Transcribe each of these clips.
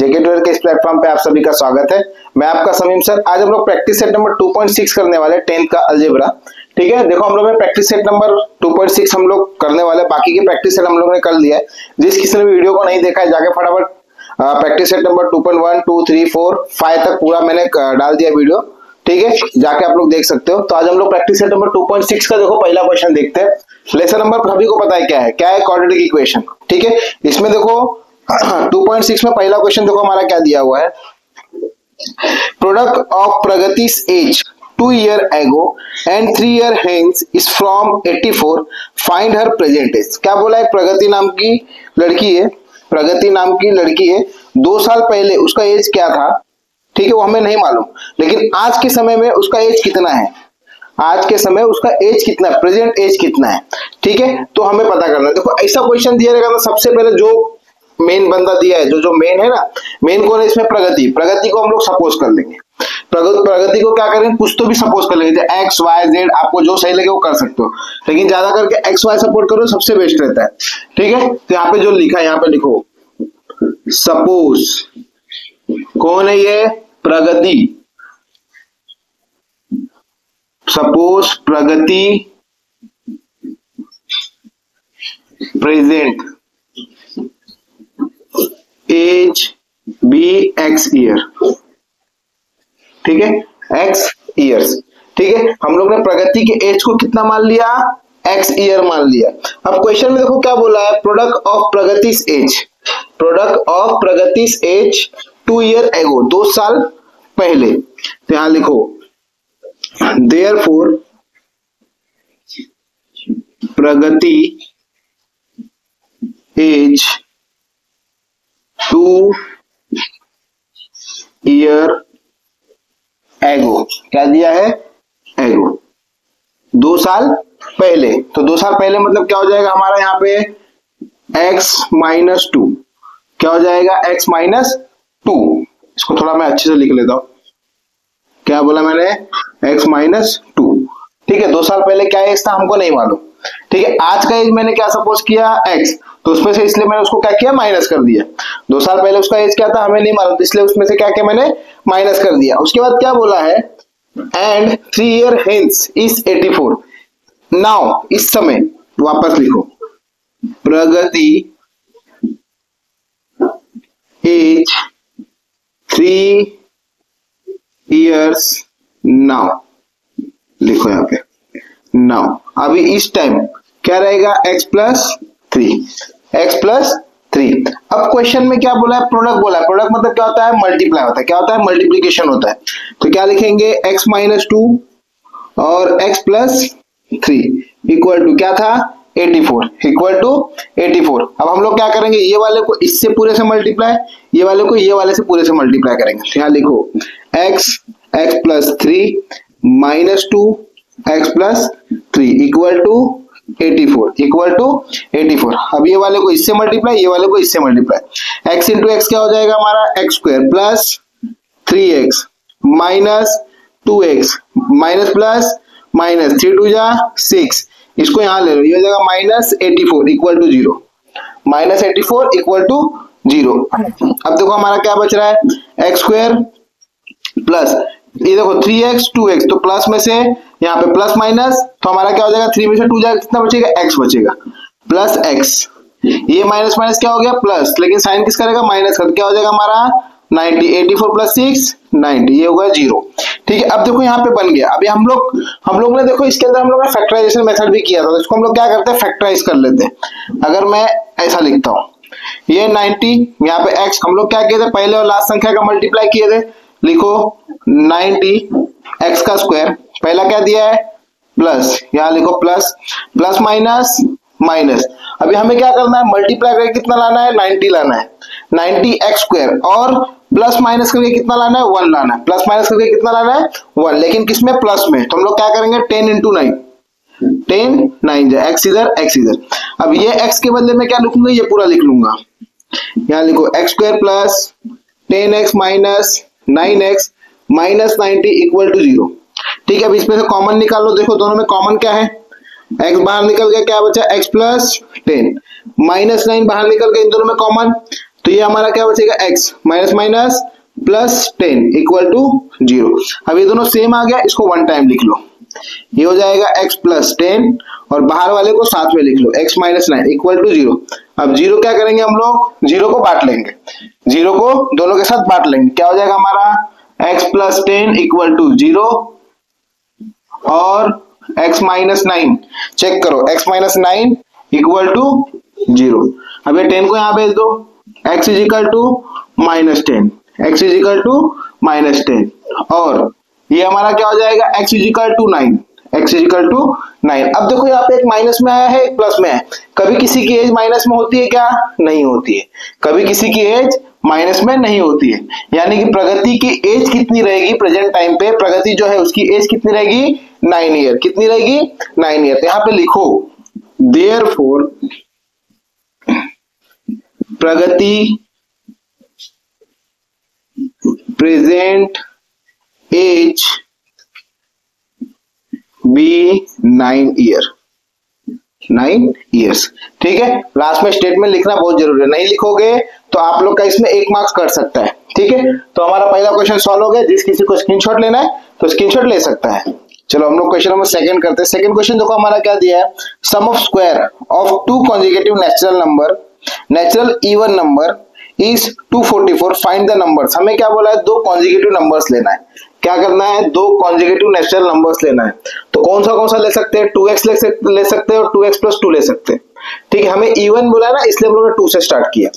जेके tutor के इस platform पे आप सभी का स्वागत है। मैं आपका समीम सर। आज हम लोग प्रैक्टिस सेट नंबर 2.6 करने वाले 10th का अलजेब्रा। ठीक है, देखो हम लोग ने प्रैक्टिस सेट नंबर 2.6 हम लोग करने वाले, बाकी के प्रैक्टिस सेट हम लोग ने कर लिया है। जिस किसी ने भी वीडियो को नहीं देखा है जाके फटाफट प्रैक्टिस सेट नंबर 2.1 2 3 4 5 तक पूरा मैंने डाल दिया वीडियो। ठीक है, जाके आप लोग देख सकते हो। तो आज हम लोग प्रैक्टिस सेट नंबर 2.6 का देखो पहला क्वेश्चन देखते हैं। लेसन नंबर सभी को पता है क्या है क्वाड्रेटिक इक्वेशन। ठीक है, इसमें देखो 2.6 में पहला क्वेश्चन देखो हमारा क्या दिया हुआ है। प्रोडक्ट ऑफ प्रगति's age 2 year ago and 3 year hence is from 84, find her present age। क्या बोला है, प्रगति नाम की लड़की है, प्रगति नाम की लड़की है, 2 साल पहले उसका एज क्या था। ठीक है, वो हमें नहीं मालूम, लेकिन आज के समय में उसका एज कितना है, आज के समय उसका एज कितना है, प्रेजेंट एज कितना है। ठीक है, तो हमें पता करना है। देखो ऐसा क्वेश्चन दिया रहेगा तो सबसे पहले जो मेन बंदा दिया है, जो मेन है ना, मेन कौन है इसमें, प्रगति को हम लोग सपोज कर लेंगे। प्रगति को क्या करेंगे, कुछ तो भी सपोज कर लेंगे, एक्स वाई जेड, आपको जो सही लगे वो कर सकते हो, लेकिन ज्यादा करके एक्स वाई सपोर्ट करो सबसे बेस्ट रहता है। ठीक है, तो यहाँ पे जो लिखा है यहाँ पे लिखो सपोज, कौन है ये, Pragati. Suppose Pragati present age be x year. ठीक है, एक्स ईयर्स। ठीक है, हम लोग ने प्रगति के एज को कितना मान लिया, एक्स ईयर मान लिया। अब क्वेश्चन में देखो क्या बोला है, प्रोडक्ट ऑफ प्रगति's एज, प्रोडक्ट ऑफ प्रगति's एज 2 year ago, 2 साल पहले। तो यहां लिखो therefore प्रगति एज 2 year एगो, क्या दिया है, एगो, 2 साल पहले। तो 2 साल पहले मतलब क्या हो जाएगा हमारा यहाँ पे x माइनस 2, क्या हो जाएगा x माइनस 2। इसको थोड़ा मैं अच्छे से लिख लेता हूं, क्या बोला मैंने, x माइनस 2। ठीक है, 2 साल पहले क्या एज था हमको नहीं मालूम। ठीक है, आज का एज मैंने क्या सपोज किया, x, तो उसमें से इसलिए मैंने उसको क्या किया, माइनस कर दिया। 2 साल पहले उसका एज क्या था हमें नहीं मालूम, इसलिए उसमें से क्या किया मैंने, माइनस कर दिया। उसके बाद क्या बोला है, and 3 year hence is 84। Now इस समय वापस लिखो प्रगति एज 3 years नाउ, लिखो यहाँ पे नाउ। अभी इस टाइम क्या रहेगा, x प्लस 3, x प्लस 3। अब क्वेश्चन में क्या बोला है, प्रोडक्ट बोला है। प्रोडक्ट मतलब क्या होता है, मल्टीप्लाई होता है, क्या होता है, मल्टीप्लीकेशन होता है। तो क्या लिखेंगे, x माइनस 2 और x प्लस 3 इक्वल टू क्या था, 84, इक्वल टू 84। अब हम लोग क्या करेंगे, ये वाले को इससे पूरे से मल्टीप्लाई, ये वाले को ये वाले से पूरे से मल्टीप्लाई करेंगे। तो यहाँ लिखो x plus 3 minus 2 x plus 3 equal to 84, equal to 84। अब ये वाले को इससे मल्टीप्लाई, ये वाले को इससे मल्टीप्लाई, x इंटू एक्स क्या हो जाएगा हमारा, x square plus 3x minus 2x minus plus minus 3 2 जा 6, इसको यहां ले लो, ये हो जाएगा minus 84 equal to 0, minus 84 equal to 0। अब देखो हमारा क्या बच रहा है, एक्स स्क्वायर प्लस ये देखो 3x 2x, तो प्लस में से यहाँ पे प्लस माइनस, तो हमारा क्या हो जाएगा, 3 में से 2 जाएगा, कितना बचेगा, x बचेगा, प्लस x। ये माइनस माइनस क्या हो गया, प्लस, लेकिन साइन किस करेगा, माइनस का, क्या हो जाएगा हमारा 90, 84 प्लस 6 90, ये होगा 0। ठीक है, अब देखो यहाँ पे बन गया। अभी हम लोग ने देखो इसके अंदर हम लोग ने फैक्टराइजेशन मेथड भी किया था, तो इसको हम लोग क्या करते हैं, फैक्टराइज कर लेते हैं। अगर मैं ऐसा लिखता हूँ, ये 90, यहाँ पे x, हम लोग क्या किए थे, पहले और लास्ट संख्या का मल्टीप्लाई किए थे। लिखो 90 x का स्क्वायर, पहला क्या दिया है, प्लस, यहाँ लिखो प्लस, प्लस माइनस माइनस। अभी हमें क्या करना है, मल्टीप्लाई करके कितना लाना है, 90 लाना है, 90 x स्क्वायर, और प्लस माइनस करके कितना लाना है, 1 लाना है, प्लस माइनस करके कितना लाना है, 1, लेकिन किसमें, प्लस में। तो हम लोग क्या करेंगे, 10 इंटू 9, 10 9 जाए, x इधर x इधर। अब ये x के बदले में क्या लिखूंगा, ये पूरा लिख लूंगा, यहाँ लिखो x square plus 10x minus 9x minus 90 equal to 0। ठीक है, अब इसमें से कॉमन निकाल लो, देखो दोनों में कॉमन क्या है, x बाहर निकल गया, क्या बचा, x प्लस 10 माइनस 9 बाहर निकल गया, इन दोनों में कॉमन, तो ये हमारा क्या बचेगा x minus minus plus 10 equal to 0। अब ये दोनों सेम आ गया, इसको वन टाइम लिख लो, ये हो जाएगा x प्लस 10 और बाहर वाले को साथ में लिख लो x माइनस 9 इक्वल टू 0। अब 0 क्या करेंगे हम लोग, 0 को बांट लेंगे, 0 को दोनों के साथ बांट लेंगे, क्या हो जाएगा हमारा x प्लस 10 इक्वल टू 0 और x माइनस 9, चेक करो x माइनस 9 इक्वल टू 0। अब ये 10 को यहां भेज दो, x is equal to minus 10, x is equal to minus 10 और ये हमारा क्या हो जाएगा x is equal to 9, x is equal to 9। अब देखो यहाँ पे एक माइनस में आया है, एक प्लस में है, कभी किसी की एज माइनस में होती है क्या, नहीं होती है, कभी किसी की एज माइनस में नहीं होती है, यानी कि प्रगति की एज कितनी रहेगी प्रेजेंट टाइम पे, प्रगति जो है उसकी एज कितनी रहेगी 9 ईयर, कितनी रहेगी 9 ईयर। यहाँ पे लिखो therefore Pragati present age be 9 year, 9 years. ठीक है, लास्ट में स्टेटमेंट लिखना बहुत जरूरी है, नहीं लिखोगे तो आप लोग का इसमें 1 मार्क्स कट सकता है। ठीक है, तो हमारा पहला क्वेश्चन सॉल्व हो गया, जिस किसी को स्क्रीनशॉट लेना है तो स्क्रीनशॉट ले सकता है। चलो हम लोग क्वेश्चन नंबर सेकंड करते हैं। सेकंड क्वेश्चन देखो हमारा क्या दिया है, sum of square of two consecutive natural number, natural even number is 244, find the numbers. हमें क्या बोला है, दो कॉन्जिक्यूटिव नंबर्स लेना है, क्या करना है, दो कॉन्जिक्यूटिव नेचुरल नंबर्स लेना है। तो कौन सा ले सकते हैं, 2x ले सकते हैं और 2x प्लस 2 ले सकते हैं। ठीक है, हमें इवन बोला है ना, इसलिए हम लोगों ने 2 से स्टार्ट किया।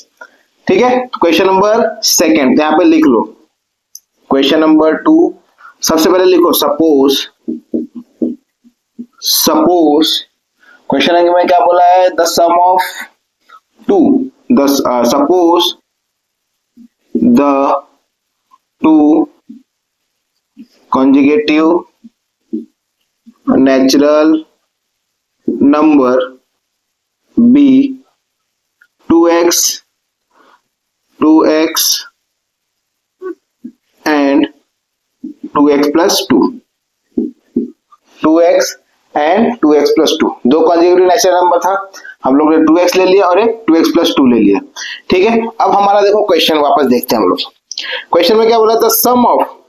ठीक है, तो क्वेश्चन नंबर सेकंड यहाँ पे लिख लो, क्वेश्चन नंबर 2 सबसे पहले लिखो सपोज क्वेश्चन में क्या बोला है, the sum of two, suppose the two conjugative natural number b 2x and 2x plus 2, 2x and 2x plus 2 दो कॉन्जिक्यूटिव नेचुरल नंबर था, हम लोग ने 2x ले लिया और एक 2x plus 2 ले लिया। ठीक है, अब हमारा देखो क्वेश्चन वापस देखते हैं हम लोग। क्वेश्चन में क्या बोला था,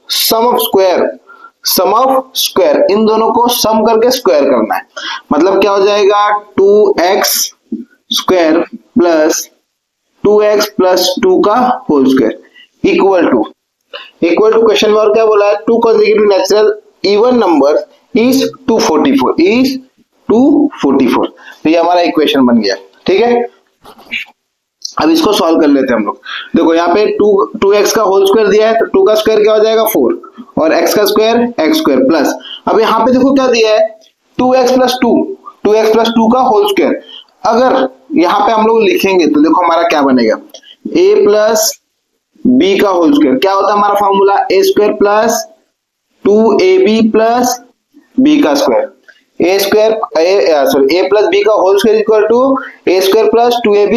सम ऑफ स्क्वायर, इन दोनों को सम करके स्क्वायर करना है, मतलब क्या हो जाएगा 2x square plus 2x plus 2 का whole square equal to question में और क्या बोला है, two consecutive natural even number is 244, तो ये हमारा इक्वेशन बन गया। ठीक है, अब इसको सॉल्व कर लेते हैं हम लोग। देखो यहाँ पे 2x का होल स्क्वायर दिया है, तो 2 का स्क्वायर क्या हो जाएगा 4 और x का स्क्वायर x स्क्वायर प्लस, अब यहाँ पे देखो क्या दिया है 2x प्लस 2 का होल स्क्वायर। अगर यहाँ पे हम लोग लिखेंगे तो देखो हमारा क्या बनेगा, a प्लस b का होल स्क्वायर, क्या होता है हमारा formula, a square plus 2ab plus b का स्क्वायर, a प्लस b का whole square equal to a square plus 2ab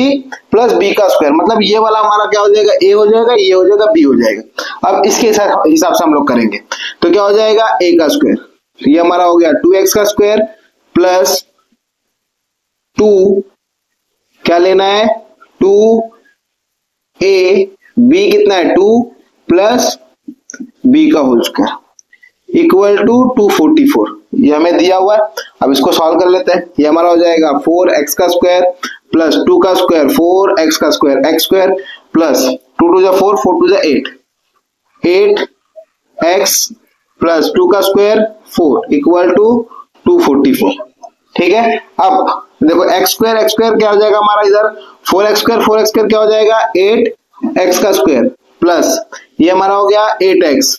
plus b का स्क्वायर, मतलब ये वाला हमारा क्या हो जाएगा, a हो जाएगा, ये हो जाएगा, b हो जाएगा। अब इसके हिसाब से हम लोग करेंगे तो क्या हो जाएगा, a का स्क्वायर, ये हमारा हो गया 2x का स्क्वायर प्लस 2, क्या लेना है 2a, b कितना है 2 प्लस b का होल स्क्वायर इक्वल टू 244, ये हमें दिया हुआ है। अब इसको सॉल्व कर लेते हैं, ये हमारा हो जाएगा 4x का स्क्वायर प्लस 2 का स्क्वायर 4x का square x square plus 2 two जा 4, 4 टू जा 8x प्लस 2 का स्क्वायर 4 इक्वल टू 244। ठीक है, अब देखो x स्क्वायर क्या हो जाएगा हमारा, इधर 4x स्क्वायर क्या हो जाएगा 8x का स्क्वायर प्लस ये हमारा हो गया 8x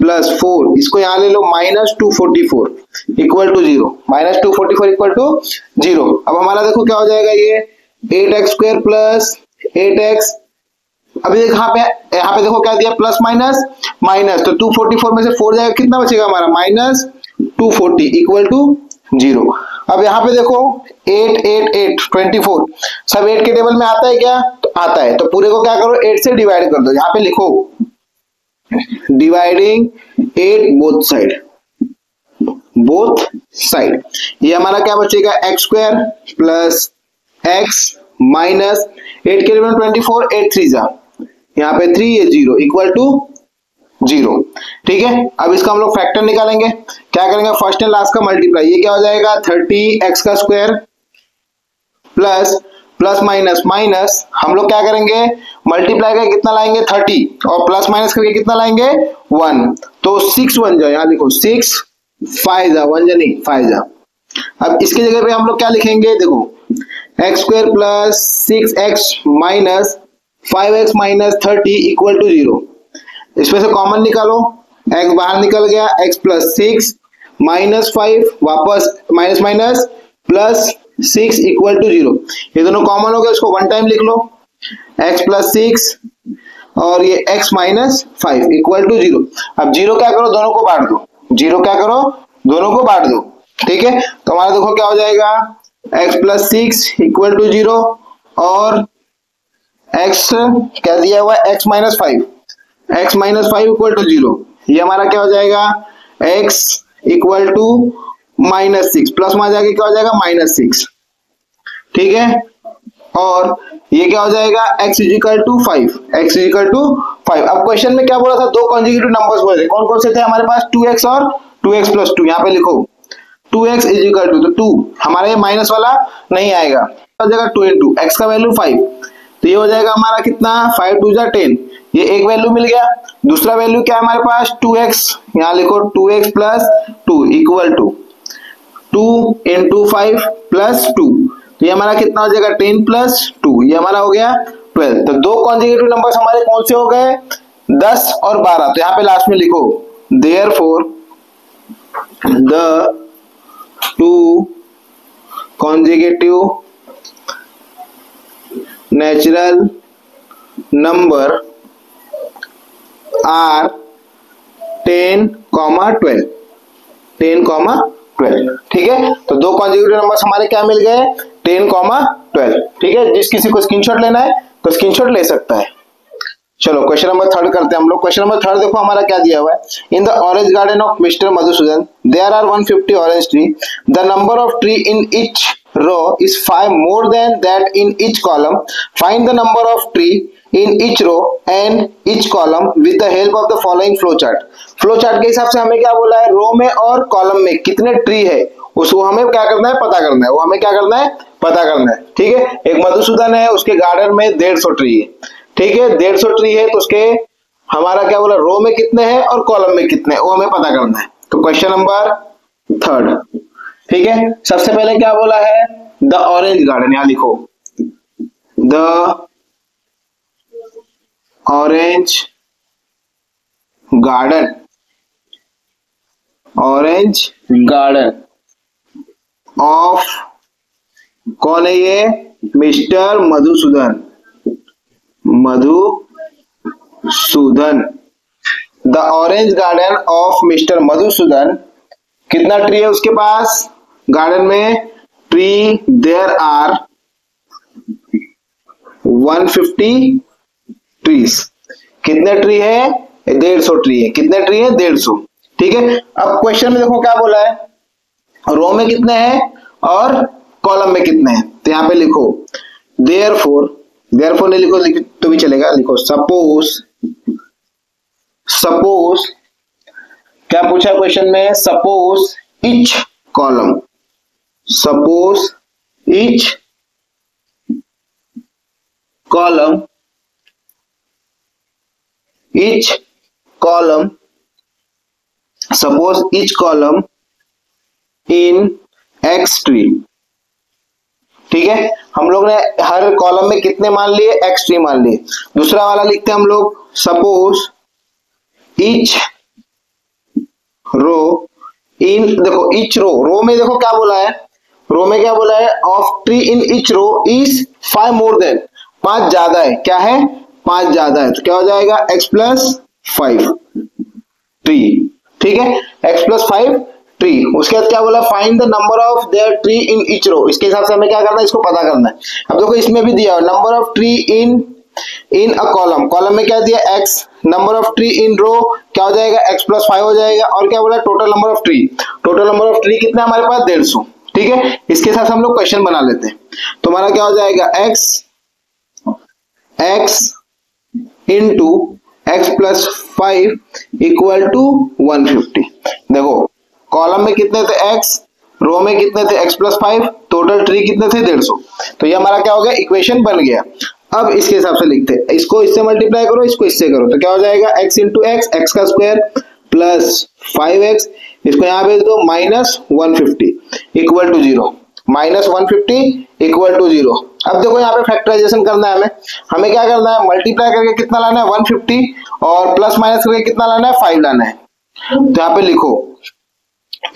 प्लस 4, इसको यहां ले लो minus 244 equal to 0, minus 244 equal to 0। अब हमारा देखो क्या हो जाएगा, ये 8x स्क्वायर प्लस 8x, अभी यहाँ पे देखो क्या दिया प्लस माइनस, तो 244 में से 4 जाएगा, कितना बचेगा हमारा माइनस 240 इक्वल टू 0। अब यहाँ पे देखो 8 8 8 24 सब 8 के टेबल में आता है क्या, तो आता है, तो पूरे को क्या करो 8 से डिवाइड कर दो, यहाँ पे लिखो डिवाइडिंग 8 बोथ साइड, ये हमारा क्या बचेगा x square plus x minus 8 के 24, 8 3 जा, यहाँ पे 3, ये 0 इक्वल टू 0। ठीक है, अब इसका हम लोग फैक्टर निकालेंगे। क्या करेंगे, फर्स्ट एंड लास्ट का मल्टीप्लाई, ये क्या हो जाएगा 30x का square plus plus minus minus, हम लोग क्या करेंगे मल्टीप्लाई करके कितना लाएंगे 30 और प्लस माइनस करके कितना लाएंगे 1, तो 6 1 जा, यहाँ लिखो 6 5 जा, 1 जा नहीं 5 जा। अब इसकी जगह पे हम लोग क्या लिखेंगे, देखो x square plus 6x minus 5x minus 30 equal to 0। इसमें से कॉमन निकालो, x बाहर निकल गया, x प्लस 6 माइनस 5 वापस minus minus plus 6 equal to 0। ये दोनों कॉमन हो गए, इसको वन टाइम लिख लो, x प्लस 6 और ये x माइनस 5 इक्वल टू 0। अब 0 क्या करो, दोनों को बांट दो, 0 क्या करो दोनों को बांट दो। ठीक है, तो हमारा देखो क्या हो जाएगा x प्लस 6 इक्वल टू 0 और x क्या दिया हुआ है x minus 5, x minus 5 equal to 0। ये हमारा क्या हो जाएगा x equal to minus 6, plus में आ जाएगा क्या हो जाएगा माइनस 6। ठीक है, और ये क्या हो जाएगा x equal to 5, x equal to 5। अब क्वेश्चन में क्या बोला था, दो कॉन्जिक्यूटिव नंबर्स बोले थे, कौन कौन से थे हमारे पास 2x और 2x प्लस 2। यहाँ पे लिखो 2x इज इक्वल टू, तो 2 हमारा ये माइनस वाला नहीं आएगा, हो जाएगा 2 इंटू एक्स का वैल्यू 5, तो ये हो जाएगा हमारा कितना 5 2 जा 10, ये एक वैल्यू मिल गया। दूसरा वैल्यू क्या है हमारे पास 2x, यहाँ लिखो 2x plus 2 equal to 2 into 5 plus 2, तो ये हमारा कितना हो जाएगा 10 प्लस 2, ये हमारा हो गया 12। तो दो कॉन्जिक्यूटिव नंबर्स हमारे कौन से हो गए 10 और 12। तो यहाँ पे लास्ट में लिखो therefore the two consecutive natural number are 10, 12, 10, 12। ठीक है, तो दो कॉन्जिक्यूटिव नंबर्स हमारे क्या मिल गए 10, 12। ठीक है, जिस किसी को स्क्रीनशॉट लेना है तो स्क्रीनशॉट ले सकता है। चलो क्वेश्चन नंबर 3 करते हैं हम लोग। क्वेश्चन नंबर 3 देखो हमारा क्या दिया हुआ है, in the orange garden of mister Madhusudan there are 150 orange tree, the number of tree in each row is 5 more than that in each column. Find the number of tree in each row and each column with the help of the following flow chart. Flow chart के हिसाब से हमें क्या बोला है, रो में और column में कितने ट्री है उसको हमें क्या करना है पता करना है, वो हमें क्या करना है पता करना है। ठीक है, एक मधुसूदन है, उसके गार्डन में 150 ट्री है। ठीक है, 150 ट्री है, तो उसके हमारा क्या बोला रो में कितने हैं और कॉलम में कितने हैं वो हमें पता करना है। तो क्वेश्चन नंबर 3, ठीक है, सबसे पहले क्या बोला है द ऑरेंज गार्डन, यहां लिखो the orange garden, orange garden of कौन है ये mister Madhusudan, Madhusudan. The orange garden of mister Madhusudan, कितना ट्री है उसके पास गार्डन में, ट्री देयर आर 150 ट्रीज। कितने ट्री है 150 ट्री है, कितने ट्री है 150। ठीक है, अब क्वेश्चन में देखो क्या बोला है, रो में कितने हैं और कॉलम में कितने हैं। तो यहां पे लिखो देयरफॉर, देयरफॉर नहीं लिखो तो भी चलेगा, लिखो सपोज, सपोज क्या पूछा क्वेश्चन में, suppose each column, suppose each column, each column, suppose each column in x tree. ठीक है, हम लोग ने हर कॉलम में कितने मान लिए एक्स ट्री मान लिए। दूसरा वाला लिखते हैं हम लोग सपोज ईच रो इन, देखो ईच रो, रो में देखो क्या बोला है, रो में क्या बोला है of tree in each row is 5 more than, 5 ज्यादा है, क्या है 5 ज्यादा है, तो क्या हो जाएगा x प्लस 5 ट्री। ठीक है, x प्लस 5 ट्री। उसके बाद क्या बोला find the number of their tree in each row, इसके हिसाब से हमें क्या करना है इसको पता करना है। अब देखो इसमें भी दिया number of tree in a column, column में क्या दिया x, number of tree in row क्या हो जाएगा x प्लस 5 हो जाएगा, और क्या बोला total number of tree, total number of tree कितना हमारे पास 150। ठीक है, इसके साथ हम लोग क्वेश्चन बना लेते हैं। तो हमारा क्या हो जाएगा x x into x plus 5 equal to 150। देखो कॉलम में कितने थे x, रो में कितने थे x प्लस 5, टोटल ट्री कितने थे 150। तो ये हमारा क्या हो गया, इक्वेशन बन गया। अब इसके हिसाब से लिखते हैं, इसको इससे मल्टीप्लाई करो, इसको इससे करो, तो क्या हो जाएगा x इंटू एक्स का स्क्वायर प्लस 5x, इसको यहाँ भेज दो minus 150 equal to 0, minus 150 equal to 0। अब देखो यहाँ पे फैक्टराइजेशन करना है हमें क्या करना है, मल्टीप्लाई करके कितना लाना है 150 और प्लस माइनस करके कितना लाना है 5 लाना है। तो यहाँ पे लिखो,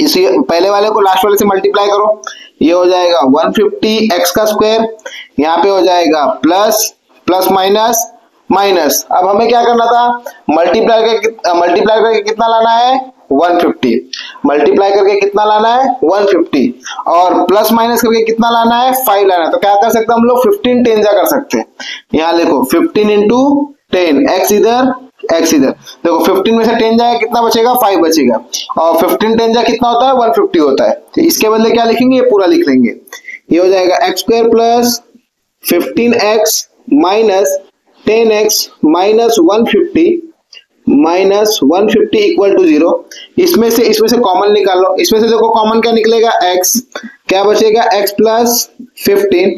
इसी पहले वाले को लास्ट वाले से मल्टीप्लाई करो, ये हो जाएगा 150 एक्स का स्क्वायर, यहाँ पे हो जाएगा प्लस प्लस माइनस माइनस। अब हमें क्या करना था, मल्टीप्लाई करके कितना लाना है 150, मल्टीप्लाई करके कितना लाना है 150 और प्लस माइनस करके कितना लाना है 5 लाना है। तो क्या कर सकते हैं हम लोग, 15 10 जा कर सकते हैं। यहाँ लिखो 15 इंटू 10, एक्स इधर एक्स इधर, देखो 15 में से 10 जाएगा कितना बचेगा 5 बचेगा, और 15 10 जा कितना होता है 150 होता है। तो इसके बदले क्या लिखेंगे, ये पूरा लिख लेंगे, ये हो जाएगा x square plus 15x minus 10x minus 150 equal to 0। इसमें से कॉमन निकालो, इसमें से देखो कॉमन क्या निकलेगा x, क्या बचेगा x प्लस 15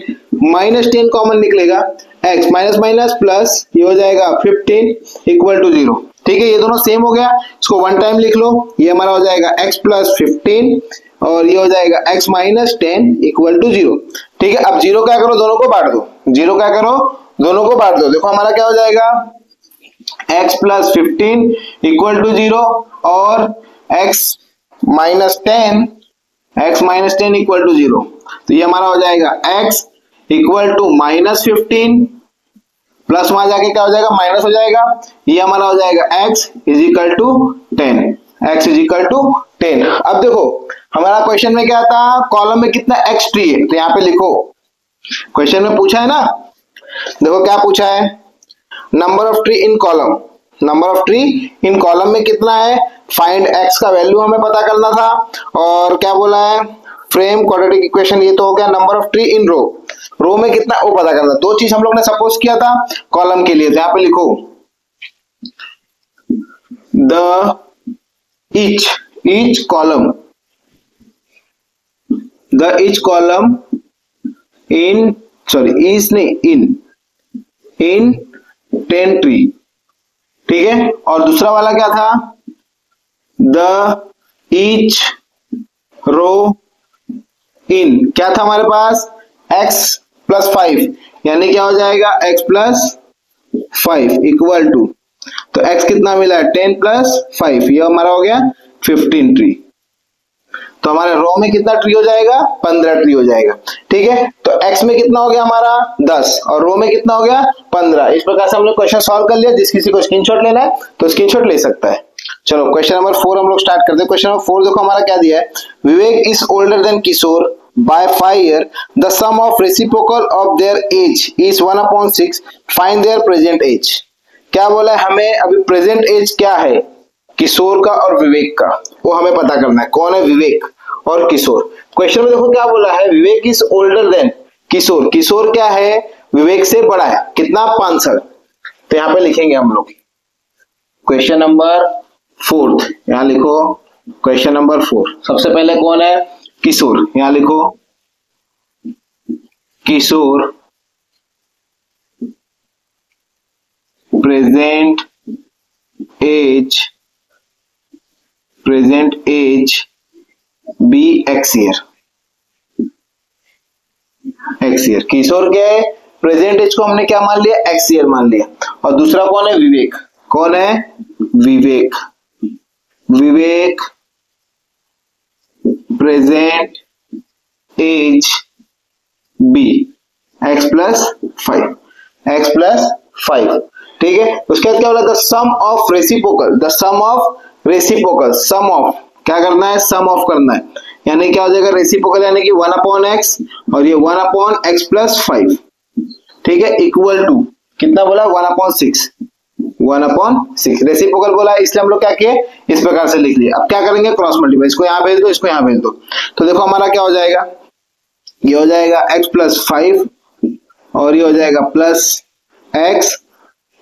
माइनस 10 कॉमन निकलेगा x माइनस माइनस प्लस, ये हो जाएगा 15 इक्वल टू 0। ठीक है, ये दोनों सेम हो गया, इसको वन टाइम लिख लो, ये हमारा हो जाएगा x प्लस 15 और ये हो जाएगा x माइनस 10 इक्वल टू 0। ठीक है, अब 0 क्या करो, दोनों को बांट दो, 0 क्या करो, दोनों को बांट दो। देखो हमारा क्या हो जाएगा, x प्लस 15 इक्वल टू 0 और x माइनस 10 इक्वल टू 0। तो ये हमारा हो जाएगा x equal to minus 15 plus वहां जाके क्या हो जाएगा, माइनस हो जाएगा, ये हमारा हो जाएगा x is equal to 10, x is equal to 10। अब देखो हमारा क्वेश्चन में क्या था, कॉलम में कितना x ट्री है, तो यहाँ पे लिखो, क्वेश्चन में पूछा है ना, देखो क्या पूछा है, number of tree in column, number of tree in column में कितना है, फाइंड x का वैल्यू हमें पता करना था, और क्या बोला है, फ्रेम क्वाड्रेटिक इक्वेशन, ये तो हो गया। नंबर ऑफ ट्री इन रो, रो में कितना वो पता करना, दो चीज हम लोग ने सपोज किया था कॉलम के लिए। तो यहाँ पे लिखो the each column in in 10 tree. ठीक है, और दूसरा वाला क्या था, द ईच रो इन, क्या था हमारे पास, x प्लस 5, यानी क्या हो जाएगा x प्लस 5 इक्वल टू, तो x कितना मिला है 10 प्लस 5, ये हमारा हो गया 15 ट्री। तो हमारे रो में कितना ट्री हो जाएगा, 15 ट्री हो जाएगा। ठीक है, तो x में कितना हो गया हमारा 10 और रो में कितना हो गया 15। इस प्रकार से हम लोग क्वेश्चन सॉल्व कर लिया। जिस किसी को स्क्रीनशॉट लेना है तो स्क्रीनशॉट ले सकता है। चलो क्वेश्चन नंबर 4 हम लोग स्टार्ट करते हैं। क्वेश्चन नंबर 4 देखो हमारा क्या दिया है, Vivek is older than Kishore by 5 years, the sum of reciprocal of their age is 1/6, find their present age। क्या बोला है हमें, अभी प्रेजेंट एज क्या है किशोर का और विवेक का, वो हमें पता करना है, कौन है विवेक और किशोर। क्वेश्चन में देखो क्या बोला है, विवेक इज ओल्डर देन किशोर, किशोर क्या है विवेक से बड़ा है, कितना 5 साल। तो यहाँ पे लिखेंगे हम लोग क्वेश्चन नंबर 4, यहाँ लिखो क्वेश्चन नंबर 4। सबसे पहले कौन है, किशोर, यहां लिखो Kishore present age be x year, Kishore के प्रेजेंट एज को हमने क्या मान लिया, एक्स ईयर मान लिया। और दूसरा कौन है, विवेक, कौन है Vivek present age be x plus 5। ठीक है, उसके बाद क्या बोला, the sum of reciprocal, sum of क्या करना है, सम ऑफ करना है, यानी क्या हो जाएगा रेसिप्रोकल, यानी कि 1/x और ये 1/x प्लस 5। ठीक है, इक्वल टू कितना बोला 1/6, रेसिप्रोकल बोला, इसलिए हम लोग क्या किए, इस प्रकार से लिख लिए। अब क्या करेंगे, क्रॉस मल्टीप्लाई, इसको यहां भेज दो, इसको यहां भेज दो। तो देखो हमारा क्या हो जाएगा, ये हो जाएगा x प्लस 5 और ये हो जाएगा प्लस एक्स,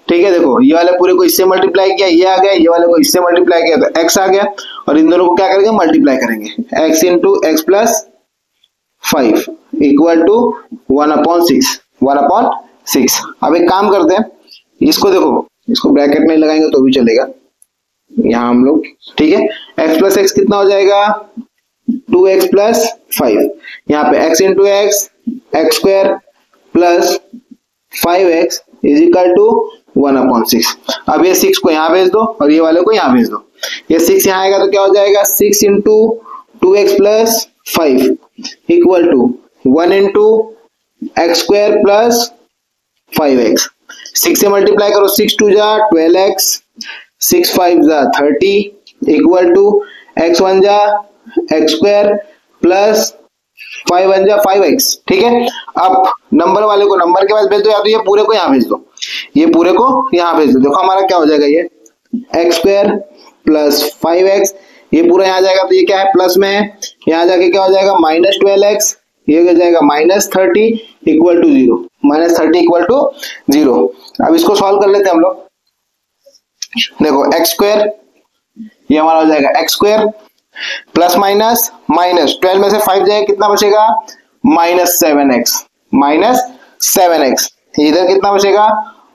ठीक है। देखो ये वाले पूरे को इससे मल्टीप्लाई किया, ये आ गया, ये वाले को इससे मल्टीप्लाई किया तो एक्स आ गया, और इन दोनों को क्या करेंगे, मल्टीप्लाई करेंगे। X into x plus 5 equal to 1/6, 1/6। अब एक काम करते हैं, इसको देखो, इसको ब्रैकेट नहीं लगाएंगे तो भी चलेगा यहाँ हम लोग, ठीक है। एक्स प्लस एक्स कितना हो जाएगा, 2x प्लस 5, यहाँ पे x into x, x square plus 5x is equal to 1/6। अब ये 6 को यहाँ भेज दो और ये वाले को यहाँ भेज दो, ये 6 यहाँ आएगा तो क्या हो जाएगा, 6 into 2x plus 5 equal to 1 into x square plus 5x। 6 से मल्टीप्लाई करो, 6 2 जा 12x, 6 5 जा 30 इक्वल टू x 1 जा एक्स स्क्वायर प्लस 5 1 जा 5x, ठीक है। अब नंबर वाले को नंबर के पास भेज दो, या तो ये पूरे को यहाँ भेज दो, ये पूरे को यहाँ भेज दो। देखो हमारा क्या हो जाएगा, ये एक्स स्क्वायर प्लस 5x, ये पूरा यहाँ जाएगा तो ये क्या है, प्लस में है, यहाँ जाके क्या हो जाएगा, माइनस 12x, ये हो जाएगा minus 30 equal to 0, minus 30 equal to 0। अब इसको सॉल्व कर लेते हैं हम लोग। देखो एक्स स्क्वायर, ये हमारा हो जाएगा x square plus minus minus 12 में से 5 जाएगा, कितना बचेगा, माइनस 7x, माइनस 7x। इधर कितना बचेगा,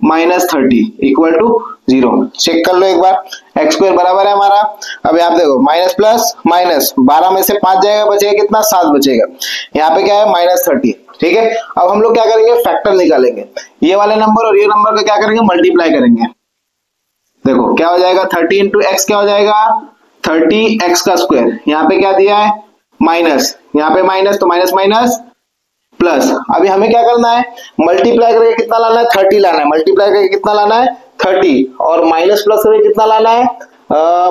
माइनस 30 इक्वल टू 0। चेक कर लो एक बार, एक्स स्क्वायर बराबर है हमारा, अब यहाँ देखो माइनस प्लस माइनस, 12 में से 5 जाएगा, बचेगा कितना, 7 बचेगा। यहाँ पे क्या है, माइनस 30, ठीक है। अब हम लोग क्या करेंगे, फैक्टर निकालेंगे, ये वाले नंबर और ये नंबर का क्या करेंगे, मल्टीप्लाई करेंगे। देखो क्या हो जाएगा, 30 इंटू एक्स क्या हो जाएगा, 30x का स्क्वायर, यहाँ पे क्या दिया है, माइनस, यहाँ पे माइनस, तो माइनस माइनस प्लस। अभी हमें क्या करना है, मल्टीप्लाई करके कितना लाना है, 30 लाना है, मल्टीप्लाई करके कितना लाना है, 30, और माइनस प्लस करके कितना लाना है,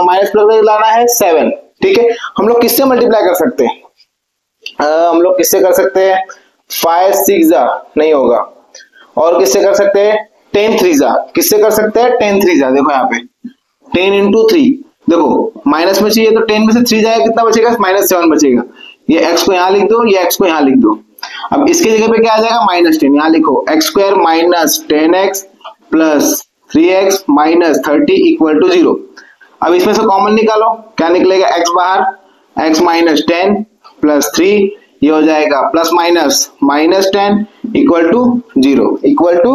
माइनस प्लस करके लाना है 7, ठीक है। हम लोग किससे मल्टीप्लाई कर सकते हैं, हम लोग किससे कर सकते हैं, 5 6 जा नहीं होगा, और किससे कर सकते हैं, 10 3 जा, किससे कर सकते हैं, 10 3 जा। देखो यहाँ पे 10 इंटू 3, देखो माइनस में चाहिए तो 10 में से 3 जाएगा, कितना बचेगा, माइनस 7 बचेगा। ये x को यहाँ लिख दो, ये x को यहाँ लिख दो। अब इसकी जगह पे क्या आ जाएगा, माइनस 10, यहाँ लिखो x square minus 10x plus 3x minus 30 equal to 0। अब इसमें से कॉमन निकालो, क्या निकलेगा, x बाहर, x माइनस 10 प्लस 3, ये हो जाएगा plus minus minus 10 equal to 0, equal to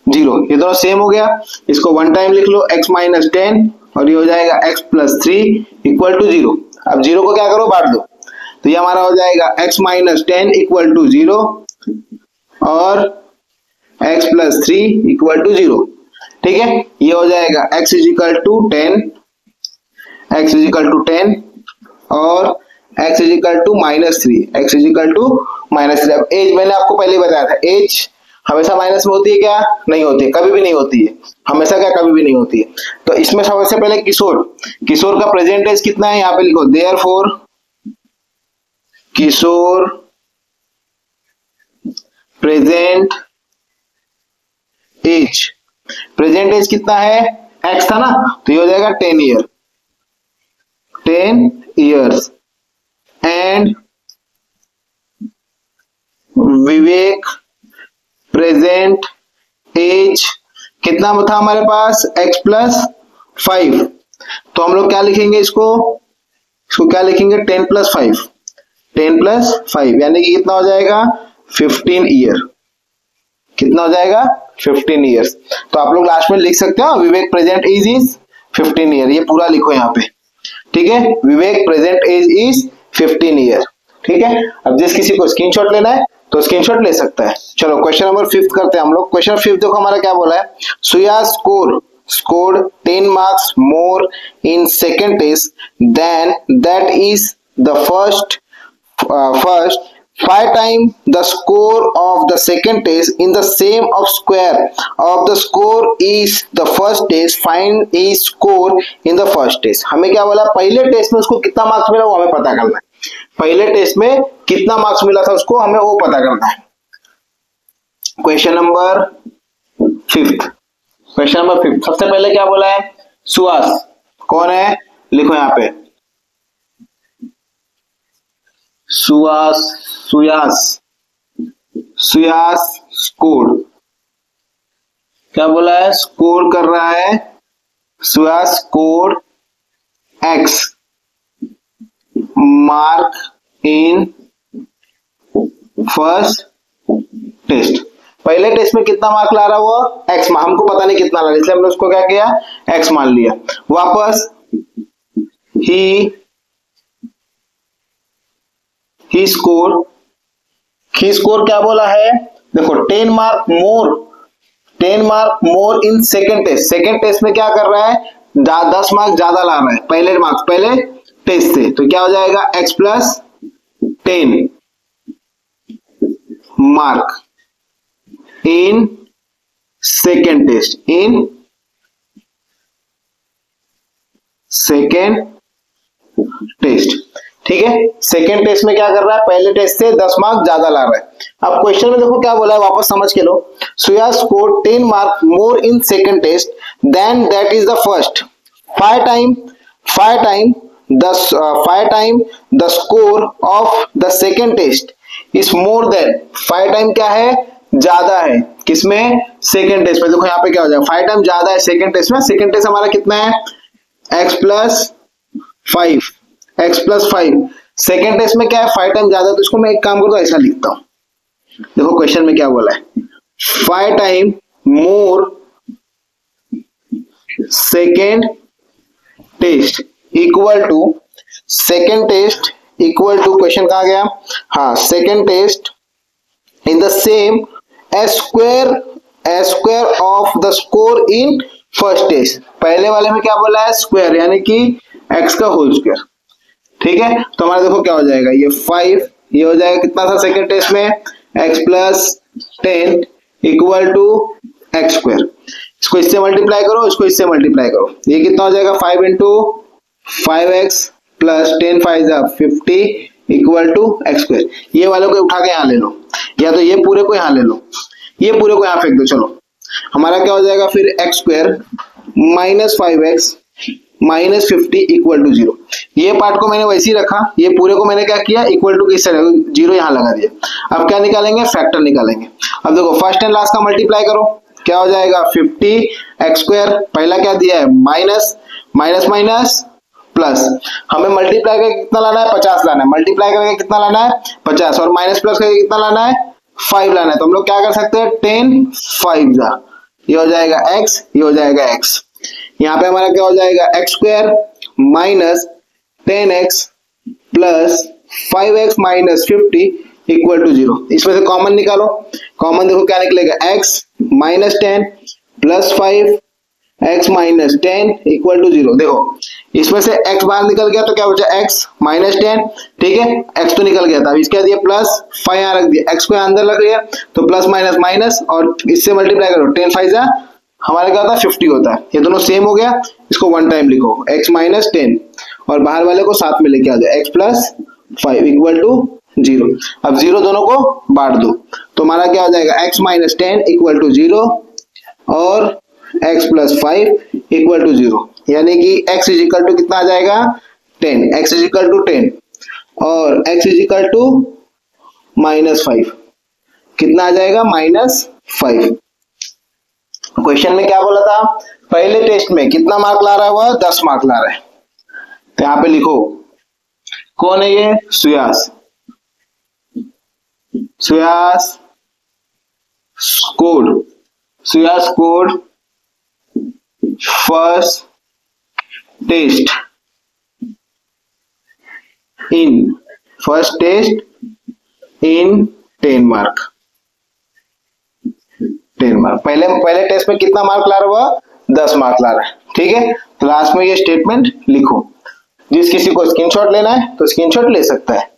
0। ये दोनों सेम हो गया, इसको वन टाइम लिख लो, x माइनस 10 और ये हो जाएगा x प्लस 3 इक्वल टू 0। अब 0 को क्या करो, बांट दो, तो ये हमारा हो जाएगा x माइनस 10 इक्वल टू 0 और x प्लस 3 इक्वल टू 0, ठीक है। ये हो जाएगा x is equal to 10, x is equal to 10 और x is equal to minus 3, x is equal to minus 3। अब एज मैंने आपको पहले बताया था, एज हमेशा माइनस में होती है क्या, नहीं होती है, कभी भी नहीं होती है, हमेशा क्या, कभी भी नहीं होती है। तो इसमें सबसे पहले किशोर, किशोर का प्रेजेंट एज कितना है, यहाँ पे लिखो देयरफॉर किशोर प्रेजेंट एज, प्रेजेंट एज कितना है, x था ना, तो ये हो जाएगा 10 year, 10 years. And Vivek present age कितना था हमारे पास, x प्लस 5, तो हम लोग क्या लिखेंगे इसको, क्या लिखेंगे, 10 प्लस 5, 10 प्लस 5 यानी कि कितना हो जाएगा, 15 ईयर, कितना हो जाएगा, 15 ईयर्स। तो आप लोग लास्ट में लिख सकते हो, विवेक प्रेजेंट एज इज 15 ईयर, ये पूरा लिखो यहाँ पे, ठीक है। Vivek present as is 15 year, ठीक है। अब जिस किसी को स्क्रीनशॉट लेना है तो स्क्रीनशॉट ले सकता है। चलो क्वेश्चन नंबर 5 करते हैं हम लोग। क्वेश्चन 5 देखो हमारा क्या बोला है, सुया scored 10 marks more in second test than that is the first 5 times the score of the second test in the same of square of the score is the first test, find his score in the first test। हमें क्या बोला, पहले test में उसको कितना marks मिला वो हमें पता करना है, पहले टेस्ट में कितना मार्क्स मिला था उसको हमें वो पता करना है। क्वेश्चन नंबर 5, क्वेश्चन नंबर 5 सबसे पहले क्या बोला है, सुहास कौन है, लिखो यहाँ पे सुयास स्कोर्ड क्या बोला है, स्कोर कर रहा है, Suya score x mark in first test. पहले टेस्ट में कितना मार्क ला रहा है वो, एक्स, हमको पता नहीं कितना ला रहा है, इसलिए हमने उसको क्या किया, एक्स मान लिया। वापस ही स्कोर क्या बोला है, देखो 10 mark more in second test. Second test में क्या कर रहा है, 10 मार्क ज्यादा ला रहा है पहले टेस्ट से, तो क्या हो जाएगा x plus 10 mark in second test. ठीक है, सेकेंड टेस्ट में क्या कर रहा है, पहले टेस्ट से 10 मार्क ज्यादा ला रहा है। अब क्वेश्चन में देखो क्या बोला है, वापस समझ के लो। Suya score 10 mark more in second test than that is the first. 5 time the score of the second test is more than. 5 time क्या है, ज्यादा है, किसमें, सेकेंड टेस्ट में। देखो यहाँ पे क्या हो जाएगा, 5 टाइम ज्यादा है सेकेंड टेस्ट में। सेकेंड टेस्ट हमारा कितना है, x प्लस 5। सेकेंड टेस्ट में क्या है, 5 टाइम ज्यादा, तो इसको मैं एक काम करता हूँ, ऐसा लिखता हूँ। देखो क्वेश्चन में क्या बोला है, 5 time more second test equal to question कहाँ गया, हाँ, second test in the same as square of the score in first test. पहले वाले में क्या बोला है, स्क्वायर, यानी कि x का होल स्क्वायर। ठीक है, तो हमारा देखो क्या हो जाएगा, ये 5, ये हो जाएगा कितना था सेकेंड टेस्ट में, x plus 10 equal to x square. इसको इससे मल्टीप्लाई करो, इसको इससे मल्टीप्लाई करो, ये कितना हो जाएगा, 5 into 5x plus 10 5 50 equal to x square. ये वालों को उठा के यहाँ ले लो, या तो ये पूरे को यहाँ ले लो, ये पूरे को यहाँ फेंक दो। चलो हमारा क्या हो जाएगा फिर, x square minus 5x minus 50 equal to 0। ये पार्ट को मैंने वैसे ही रखा, ये पूरे को मैंने क्या किया, इक्वल टू किस तरह, 0 यहाँ लगा दिया। अब क्या निकालेंगे, फैक्टर निकालेंगे। अब देखो फर्स्ट एंड लास्ट का मल्टीप्लाई करो, क्या हो जाएगा 50 एक्स स्क्वायर, पहला क्या दिया है, माइनस प्लस, हमें मल्टीप्लाई करके कितना लाना है, 50 लाना है, मल्टीप्लाई करके कितना लाना है 50, और माइनस प्लस करके कितना लाना है 5 लाना है। तो हम लोग क्या कर सकते हैं, 10 5 ये हो जाएगा x, ये हो जाएगा x। यहाँ पे हमारा क्या हो जाएगा, x square minus 10x plus 5x minus 50 equal to 0। इसमें से कॉमन निकालो, कॉमन देखो क्या निकलेगा, x minus 10 plus 5x minus 10 equal to 0। देखो इसमें से x बाहर निकल गया तो क्या बचा, x माइनस 10। ठीक है, x तो निकल गया था, अब इसके दिया प्लस 5 यहाँ रख दिया, x को अंदर रख लिया तो प्लस माइनस माइनस, और इससे मल्टीप्लाई करो, 10 5 हमारा क्या होता है 50 होता है। ये दोनों सेम हो गया, इसको वन टाइम लिखो, x माइनस 10 और बाहर वाले को साथ में लेके आ जाए, x प्लस 5 इक्वल टू 0। अब 0 दोनों को बांट दो, तो हमारा क्या हो जाएगा, x माइनस 10 इक्वल टू 0 और x प्लस 5 इक्वल टू 0, यानी कि x इज इक्वल टू कितना आ जाएगा 10, x इज इक्वल टू 10 और x is equal to minus 5, कितना आ जाएगा -5। क्वेश्चन में क्या बोला था, पहले टेस्ट में कितना मार्क ला रहा है वह 10 मार्क ला रहा है। तो यहां पे लिखो कौन है ये, सुयास स्कोर्ड फर्स्ट टेस्ट इन 10 मार्क। पहले टेस्ट में कितना मार्क ला रहा है, 10 मार्क ला रहा है। ठीक है, तो लास्ट में ये स्टेटमेंट लिखो। जिस किसी को स्क्रीनशॉट लेना है तो स्क्रीनशॉट ले सकता है।